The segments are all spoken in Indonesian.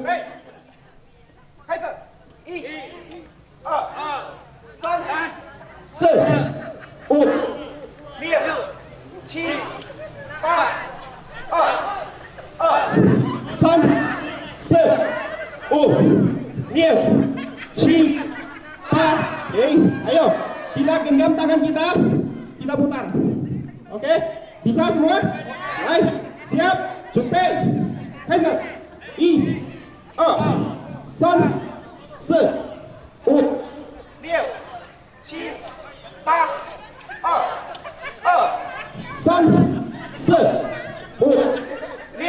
准备，开始，一、二、三、四、五、六、七、八、三、四、五、六、七、八，ayo kita genggam tangan kita putar, oke? Bisa semua? Baik, siap, 准备，开始，一、二、三、四、五、六、七、八、三、四、五、六、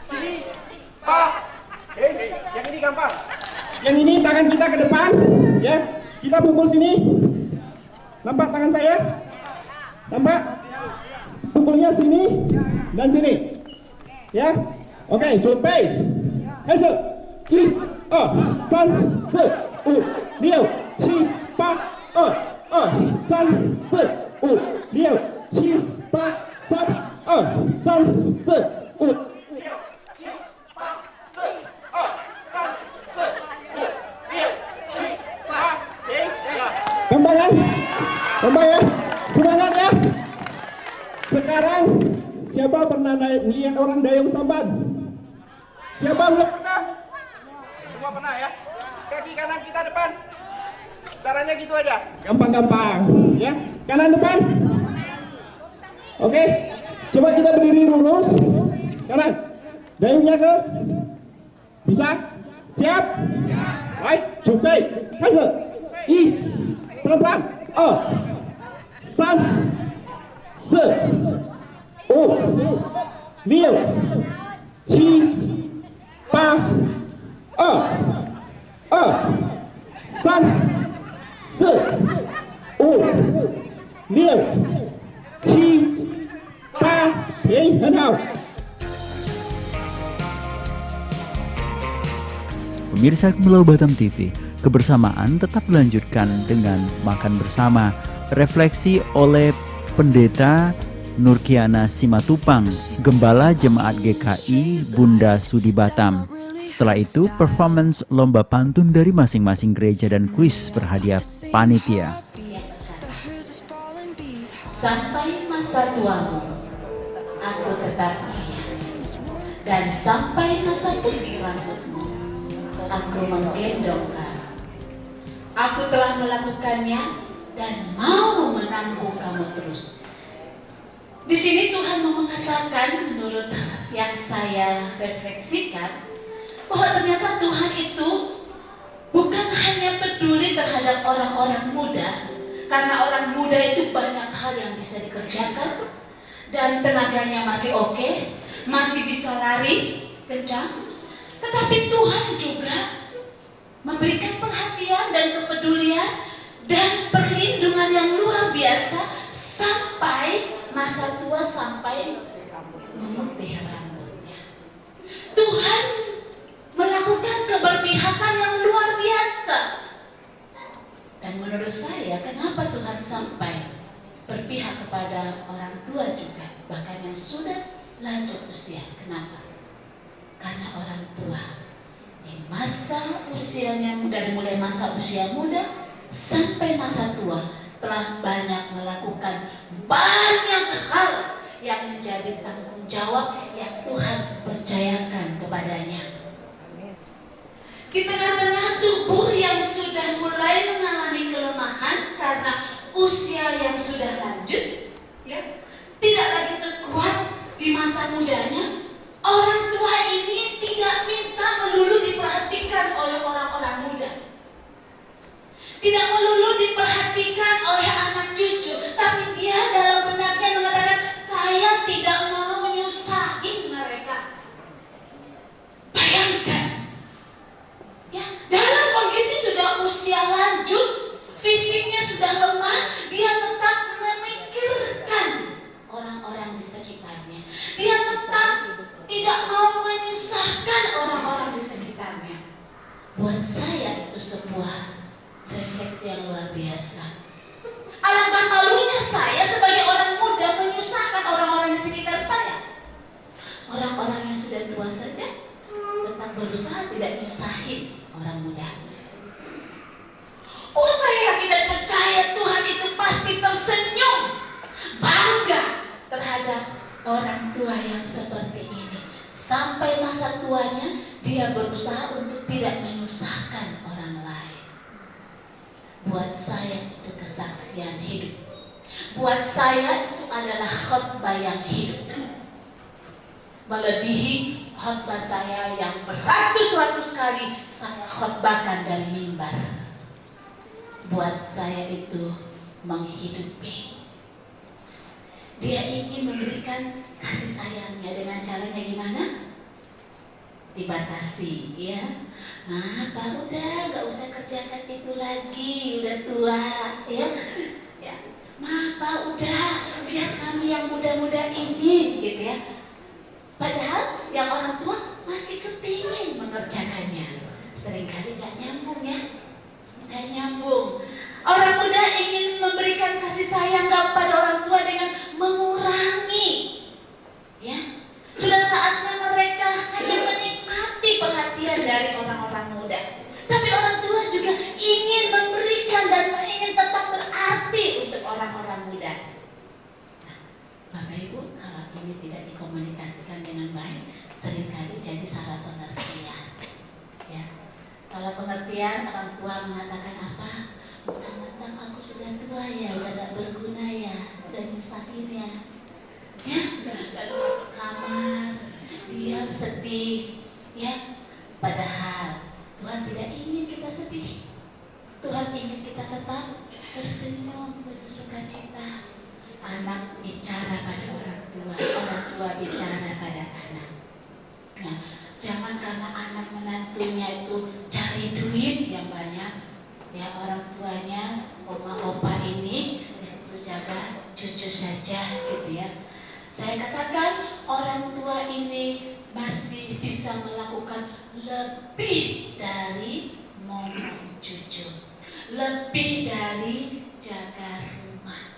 七、八，yang ini gampang. Yang ini tangan kita ke depan, ya. Kita pukul sini. Nampak tangan saya? Nampak? Pukulnya sini dan sini. Ya. Oke, 准备，开始，一、二、三、四、五、六、七、八、三、四、五、六、七、八、三、四、五、六、七、八、四、五、六、七、八，gampang kan? Gampang ya? Semangat ya? Sekarang siapa pernah lihat orang dayung sampan? Siapa belum pernah? Semua pernah ya? Kaki kanan kita depan. Caranya gitu aja. Gampang-gampang ya. Kanan depan. Oke. Coba kita berdiri lurus. Kanan. Dayungnya ke. Bisa? Siap? Baik, 准备，开始。一，pelan-pelan. 二、三、四、五、六、七、八、三、四、五、六、七、八，很好。Pemirsa Pulau Batam TV, kebersamaan tetap dilanjutkan dengan makan bersama, refleksi oleh Pendeta Nurkiana Simatupang, Gembala Jemaat GKI Bunda Sudi Batam. Setelah itu, performance lomba pantun dari masing-masing gereja dan kuis berhadiah panitia. Sampai masa tuamu, aku tetap ingat, dan sampai masa putih rambutmu, aku menggendong kamu. Aku telah melakukannya dan mau menanggung kamu terus. Di sini Tuhan mau mengatakan, menurut yang saya refleksikan, bahwa ternyata Tuhan itu bukan hanya peduli terhadap orang-orang muda, karena orang muda itu banyak hal yang bisa dikerjakan dan tenaganya masih oke, masih bisa lari kencang, tetapi Tuhan juga memberikan perhatian dan kepedulian dan perlindungan yang luar biasa sampai masa tua, sampai memutih rambutnya. Tuhan melakukan keberpihakan yang luar biasa. Dan menurut saya, kenapa Tuhan sampai berpihak kepada orang tua juga, bahkan yang sudah lanjut usia? Kenapa? Karena orang tua di masa usianya, dari mulai masa usia muda sampai masa tua, telah banyak melakukan banyak hal yang menjadi tanggung jawab yang Tuhan percayakan kepadanya. Di tengah-tengah tubuh yang sudah mulai mengalami kelemahan karena usia yang sudah lanjut, ya, tidak lagi sekuat di masa mudanya, orang tua ini tidak minta melulu diperhatikan oleh orang-orang muda, tidak melulu diperhatikan oleh anak cucu, tapi dia dalam benaknya mengatakan, saya tidak mau nyusahin mereka. Bayangkan, ya, dalam kondisi sudah usia lanjut, fisiknya sudah lemah, dia tetap memikirkan orang-orang di sekitarnya. Dia tetap tidak mau menyusahkan orang-orang di sekitarnya. Buat saya itu sebuah refleksi yang luar biasa. Alangkah malunya saya sebagai orang muda menyusahkan orang-orang di sekitar saya. Orang-orang yang sudah tua saja tetap berusaha bisa tidak nyusahin orang muda. Oh, saya yakin dan percaya Tuhan itu pasti tersenyum, bangga terhadap orang tua yang seperti ini. Sampai masa tuanya dia berusaha untuk tidak menyusahkan orang lain. Buat saya itu kesaksian hidup. Buat saya itu adalah khotbah yang hidup, melebihi khotbah saya yang beratus-ratus kali saya khotbahkan dari mimbar. Buat saya itu menghidupi. Dia ingin memberikan kasih sayangnya dengan caranya gimana? Dibatasi, ya. Nah, Pak, udah nggak usah kerjakan itu lagi, udah tua, ya. Ya, Ma, Pak, udah biar kami yang muda-muda ini, gitu ya. Padahal yang orang tua masih kepingin mengerjakannya. Seringkali nggak nyambung, ya. Nggak nyambung. Orang muda ingin memberikan kasih sayang kepada orang tua dengan mengurangi, ya. Sudah saatnya mereka hanya menikmati perhatian dari orang-orang muda. Tapi orang tua juga ingin memberikan dan ingin tetap berarti untuk orang-orang muda. Nah, Bapak Ibu, kalau ini tidak dikomunikasikan dengan baik, seringkali jadi salah pengertian, ya. Salah pengertian, orang tua mengatakan apa? Mentang-mentang aku sudah tua ya, udah gak berguna ya, udah nyusahin ya. Ya, lalu masuk kamar, diam sedih, ya. Padahal Tuhan tidak ingin kita sedih. Tuhan ingin kita tetap tersenyum, bersuka cita. Anak bicara pada orang tua bicara pada anak. Nah, jangan karena anak menantunya itu cari duit yang banyak, ya, orang tuanya, oma opa ini disuruh jaga cucu saja, gitu ya. Saya katakan orang tua ini masih bisa melakukan lebih dari momong cucu, lebih dari jaga rumah.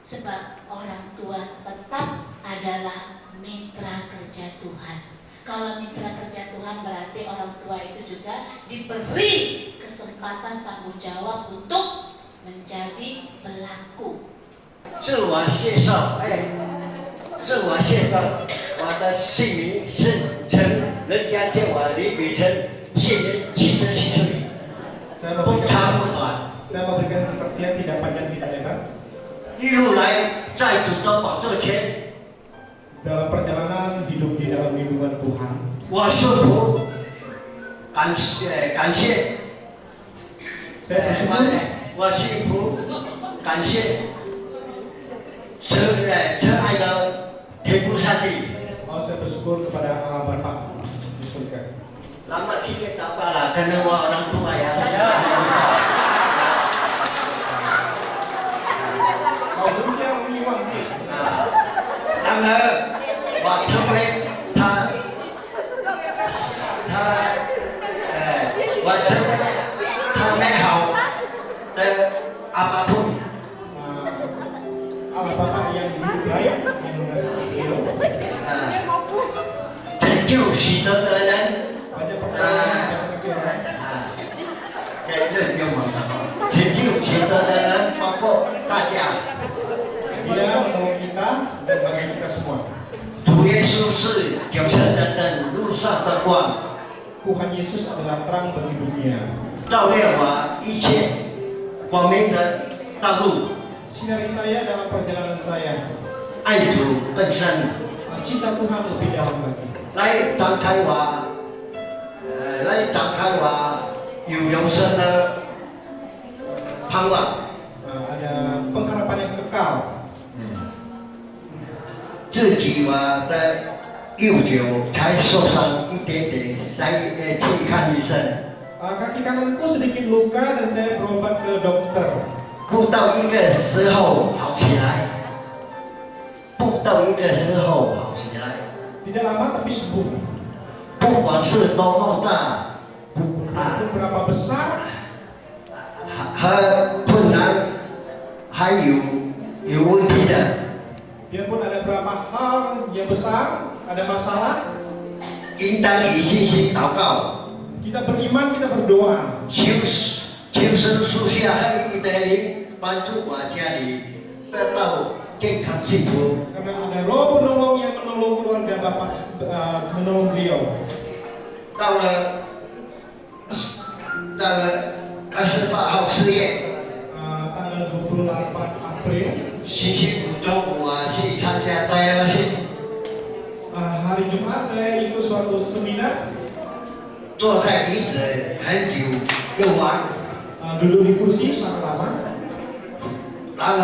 Sebab orang tua tetap adalah mitra kerja Tuhan. Kalau mitra kerja Tuhan berarti orang tua itu juga diberi kesempatan tanggung jawab untuk menjadi pelaku. 自我介绍，自我介绍，我的姓名是陈，人家叫我李美成，现年77岁， Saya 不 memberikan, 长不短， saya memberikan kesaksian tidak panjang tidak lebar. 一路来在主的宝座前， Dalam perjalanan hidup di dalam lindungan Tuhan, 我顺服，感谢， saya bersyukur, 我幸福，感谢，慈爱的天父上帝。 saya bersyukur kepada Allah Bapa di surga. Lama sikit tak apalah, kena orang tua ya. Kau berusia mengiwang sih. 然而，我成为他，我成为他美好的阿爸父。 Allah Bapa yang baik, yang mengasihi beliau. 拯救许多的人， Banyak pertolongan dan kekasihan. 给任用我们，拯救许多的人，包括大家。 Dia menolong kita dan bagi kita semua. 主耶稣是永生的灯，路上的光， Tuhan Yesus adalah terang bagi dunia. 照亮我一切光明的道路。 Sinari saya dalam perjalanan saya. 爱主更深， Cinta Tuhan lebih dalam lagi. 来展开我有永生的盼望。 Ada pengharapan yang kekal. 自己我的右脚才受伤一点点，才去看医生。 Kaki kananku sedikit luka dan saya berobat ke dokter. 不到一个时候好起来，不到一个时候好起来。 Tidak lama tapi sembuh. 不管是多么大， Itu berapa besar, 和困难，还有问题的， biarpun ada berapa hal yang besar, ada masalah, 一应当以信心祷告， Kita beriman, kita berdoa. 求神属下合一的灵帮助我家里得到健康幸福。 Karena ada roh penolong yang menolong keluarga Bapak, menolong beliau. 到了28号4月， Tanggal 28 April, 星期五中午我去参加大游行， hari Jumat saya ikut suatu seminar. 坐在椅子很久又玩， Duduk di kursi sangat lama. 然而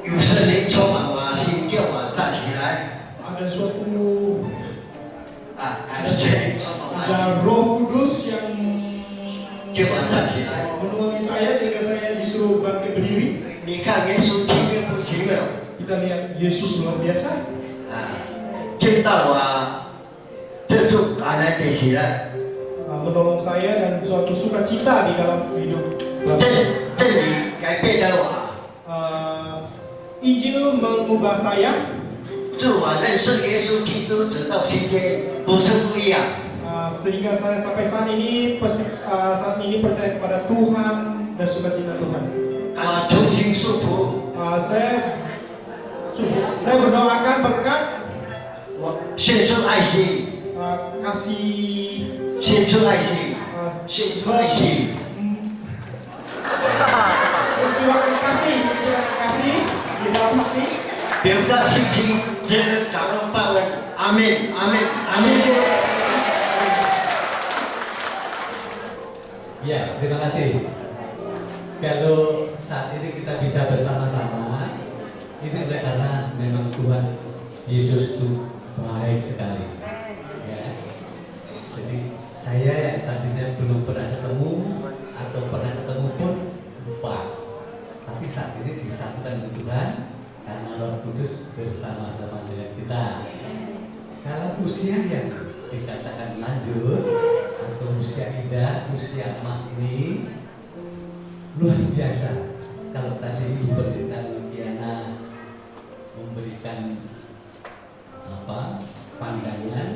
有圣灵充满我心，叫我站起来。 Ada suatu ada圣灵充满我心， ada Roh Kudus yang 叫我站起来。 menolongi saya sehingga saya disuruh bangkit berdiri. 你看耶稣奇妙不奇妙？ Kita lihat Yesus luar biasa. 见到我这种带来的喜乐， Menolong saya dan suatu sukacita di dalam hidup. 真理改变了我， Injil mengubah saya. 自我认识耶稣基督直到今天不是不一样。 Sehingga saya sampai saat ini percaya kepada Tuhan dan sukacita Tuhan. 我重新束缚， Saya berdoakan berkat 我献出爱心， kasih 献出爱心，献出爱心。 mencurahkan kasih di dalam hati. 表达信心，才能感恩报恩。阿门，阿门，阿门。 Ya, terima kasih. Kalau saat ini kita bisa bersama-sama, itu oleh karena memang Tuhan Yesus itu baik sekali. Ya. Jadi saya yang tadinya belum pernah ketemu atau pernah ketemu pun lupa. Tapi saat ini disatukan dengan Tuhan karena Roh Kudus bersama-sama dengan kita. Kalau usia yang dikatakan lanjut atau usia indah, usia emas ini luar biasa. Kalau tadi Ibu Pendeta Nurkiana memberikan pandangan,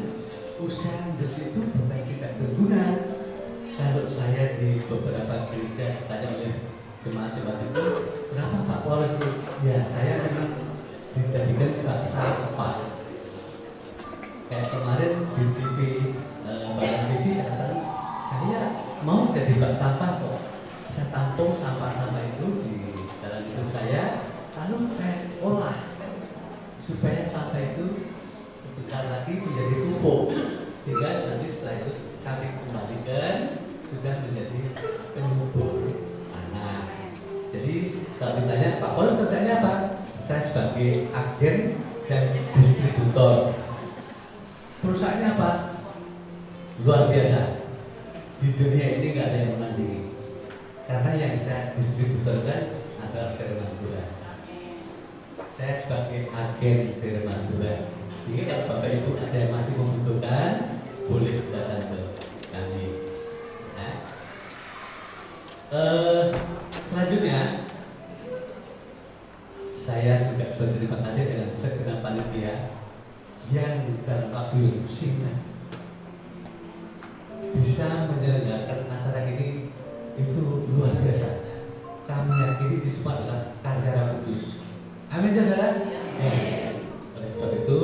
usia lanjut itu bukan tidak berguna. Kalau saya di beberapa gereja ditanya oleh jemaat-jemaat itu, berapa Pak Paulus itu? Ya saya memang dijadikan salah tepat. Kayak kemarin di TV, Bapak TV katakan, saya mau jadi bak sampah kok. Saya tampung sampah-sampah itu di dalam hidup saya, lalu saya olah supaya sampah itu sebentar lagi menjadi pupuk. Sehingga nanti setelah itu kami kembalikan sudah menjadi penyubur tanah. Jadi kalau ditanya Pak Paulus kerjanya apa? Saya sebagai agen dan distributor. Perusahaannya apa? Luar biasa. Di dunia ini nggak ada yang menandingi. Karena yang saya distributorkan adalah firman Tuhan. Saya sebagai agen firman Tuhan. Jadi kalau Bapak Ibu ada yang masih membutuhkan, boleh datang ke kami. Nah. Selanjutnya, saya juga berterima kasih dengan segenap panitia yang dalam waktu singkat bisa menyelenggarakan acara ini itu luar biasa. Kami yakini ini semua adalah karya Roh Kudus. Amin, saudara. Ya. Oleh sebab itu,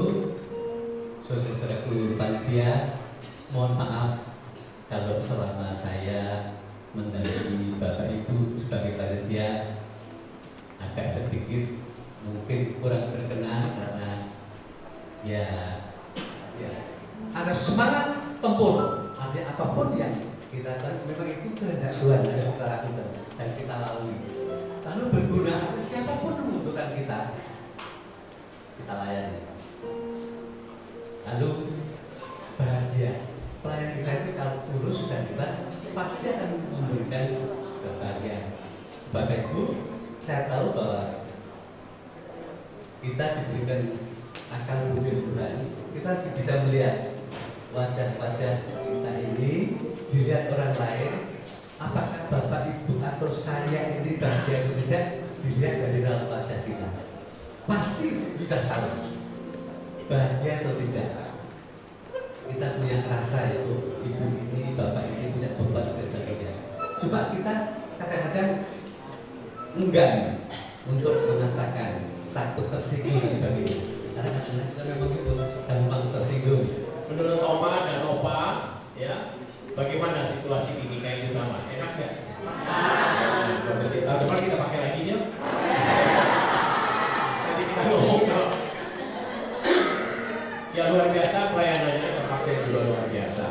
saudara-saudaraku panitia, mohon maaf kalau selama saya mendampingi Bapak Ibu sebagai panitia agak sedikit mungkin kurang berkenan karena ya ada semangat tempur. Ada apapun yang kita lakukan memang itu kehendak Tuhan yang kita lakukan dan kita lalui. Lalu berguna atau siapapun membutuhkan kita layani. Lalu bahagia. Pelayan kita itu kalau tulus dan ikhlas pasti akan memberikan kebahagiaan. Bapak Ibu, saya tahu bahwa kita diberikan akal budi Tuhan, kita bisa melihat wajah-wajah kita ini dilihat orang lain, apakah Bapak Ibu atau saya ini bahagia atau tidak dilihat dari dalam wajah kita. Pasti sudah tahu bahagia atau tidak. kita punya rasa itu ibu ini, bapak ini punya beban dan sebagainya. Cuma kita kadang-kadang enggan untuk mengatakan, takut tersinggung dan sebagainya. Karena kadang-kadang kita memang itu gampang tersinggung. Menurut Oma dan Opa, ya, bagaimana situasi di DKI Jakarta, Mas? Enak nggak? Coba kita pakai lagi ya. Nanti kita ngomong soal. Ya luar biasa pelayanannya, tempatnya juga luar biasa.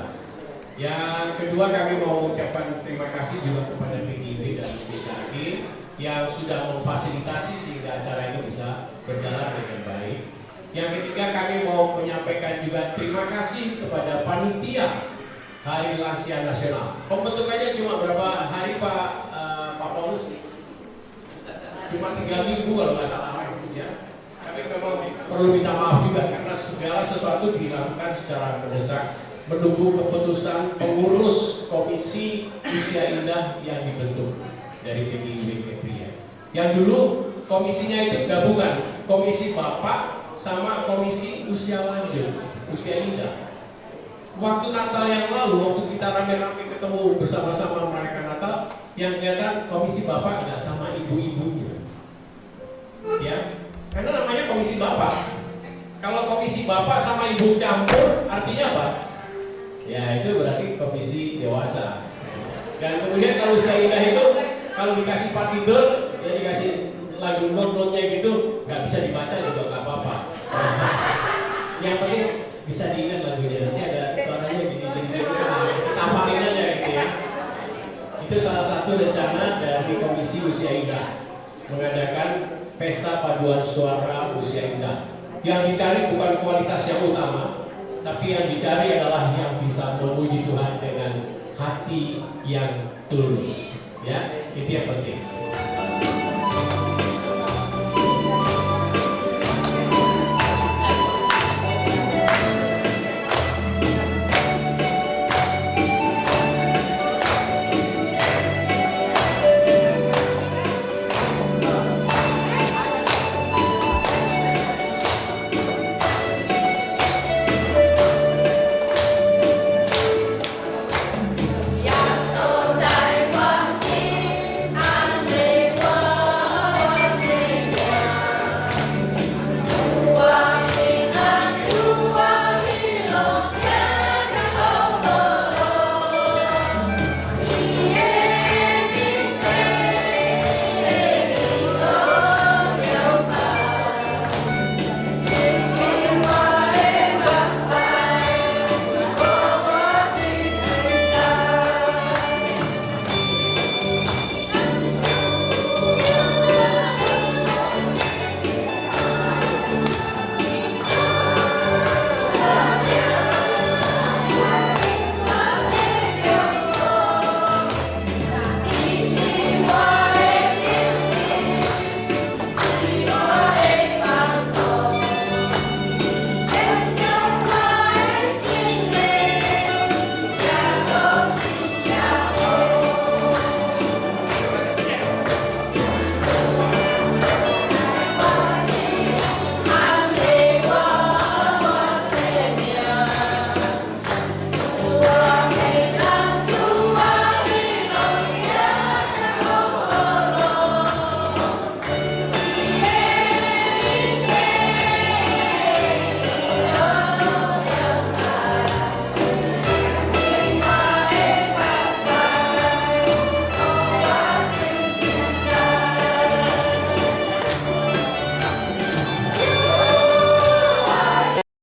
Yang kedua kami mau mengucapkan terima kasih juga kepada PGIB dan DKI yang sudah memfasilitasi sehingga acara ini bisa berjalan dengan baik. Yang ketiga kami mau menyampaikan juga terima kasih kepada panitia Hari Lansia Nasional. Pembentukannya cuma berapa hari Pak Paulus? Cuma 3 minggu kalau nggak salah ya. Kami memang perlu minta maaf juga karena segala sesuatu dilakukan secara mendesak menunggu keputusan pengurus Komisi Usia Indah yang dibentuk dari PGIB Kepria. Yang dulu komisinya itu gabungan Komisi Bapak sama Komisi Usia Lanjut, Usia Indah. Waktu Natal yang lalu, waktu kita rame-rame ketemu bersama-sama merayakan Natal, yang kelihatan Komisi Bapak nggak sama ibu-ibunya, ya, karena namanya Komisi Bapak. Kalau Komisi Bapak sama ibu campur, artinya apa? Ya itu berarti komisi dewasa. Dan kemudian kalau usia indah itu, kalau dikasih part tidur, ya dikasih lagu not-notnya gitu, nggak bisa dibaca juga nggak apa-apa. Yang penting bisa diingat lagunya. Nanti ada suaranya gini-gini, kita hafalin aja gitu ya. Itu salah satu rencana dari Komisi Usia Indah mengadakan pesta paduan suara usia indah. Yang dicari bukan kualitas yang utama, tapi yang dicari adalah yang bisa memuji Tuhan dengan hati yang tulus. Ya, itu yang penting.